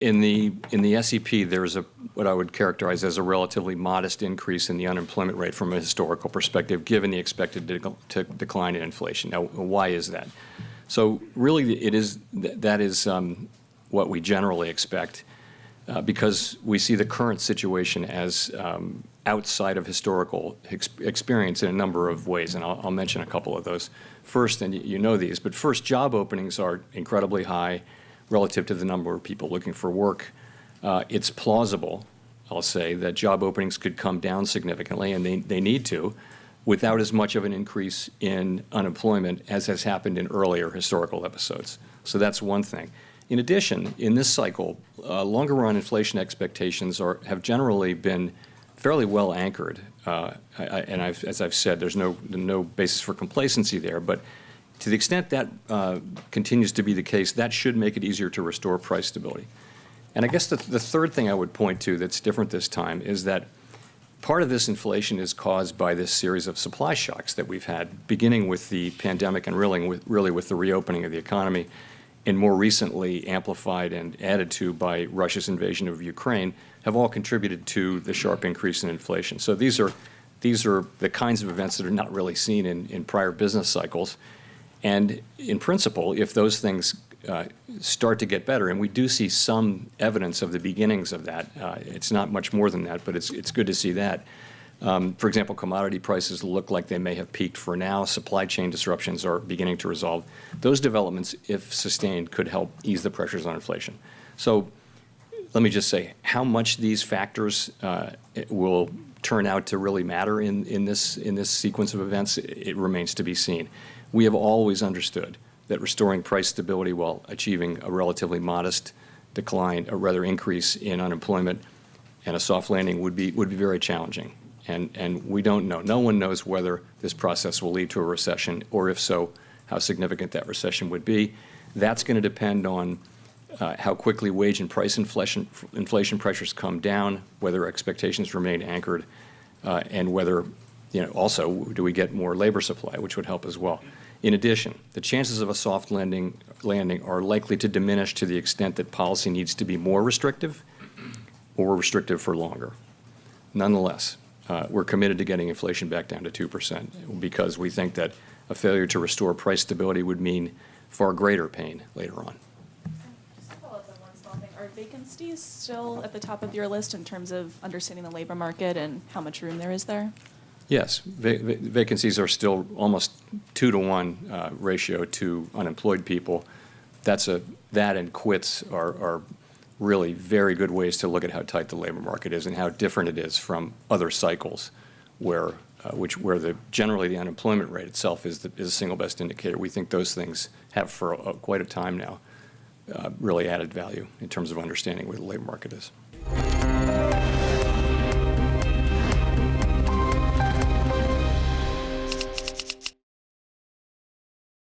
In the SEP, there's what I would characterize as a relatively modest increase in the unemployment rate from a historical perspective, given the expected decline in inflation. Now, why is that? So really, that is what we generally expect, because we see the current situation as outside of historical experience in a number of ways, and I'll mention a couple of those. First, and you know these, but first, job openings are incredibly high relative to the number of people looking for work. It's plausible, I'll say, that job openings could come down significantly, and they need to, without as much of an increase in unemployment as has happened in earlier historical episodes. So that's one thing. In addition, in this cycle, longer run inflation expectations have generally been fairly well anchored. And as I've said, there's no basis for complacency there, but to the extent that continues to be the case, that should make it easier to restore price stability. And I guess the third thing I would point to that's different this time is that part of this inflation is caused by this series of supply shocks that we've had, beginning with the pandemic and really with the reopening of the economy, and more recently amplified and added to by Russia's invasion of Ukraine, have all contributed to the sharp increase in inflation. So these are the kinds of events that are not really seen in prior business cycles. And in principle, if those things start to get better, and we do see some evidence of the beginnings of that, it's not much more than that, but it's good to see that. For example, commodity prices look like they may have peaked for now. Supply chain disruptions are beginning to resolve. Those developments, if sustained, could help ease the pressures on inflation. So let me just say, how much these factors will turn out to really matter in this sequence of events, it remains to be seen. We have always understood that restoring price stability while achieving a relatively modest decline, or rather increase in unemployment and a soft landing would be very challenging. And we don't know. No one knows whether this process will lead to a recession, or if so, how significant that recession would be. That's going to depend on how quickly wage and price inflation pressures come down, whether expectations remain anchored, and whether, also, do we get more labor supply, which would help as well. In addition, the chances of a soft landing are likely to diminish to the extent that policy needs to be more restrictive or restrictive for longer. Nonetheless, we're committed to getting inflation back down to 2% because we think that a failure to restore price stability would mean far greater pain later on. Just to follow up on one small thing, are vacancies still at the top of your list in terms of understanding the labor market and how much room there is there? Yes, vacancies are still almost 2-to-1 ratio to unemployed people. That and quits are really very good ways to look at how tight the labor market is and how different it is from other cycles, where generally the unemployment rate itself is the single best indicator. We think those things have for quite a time now really added value in terms of understanding where the labor market is.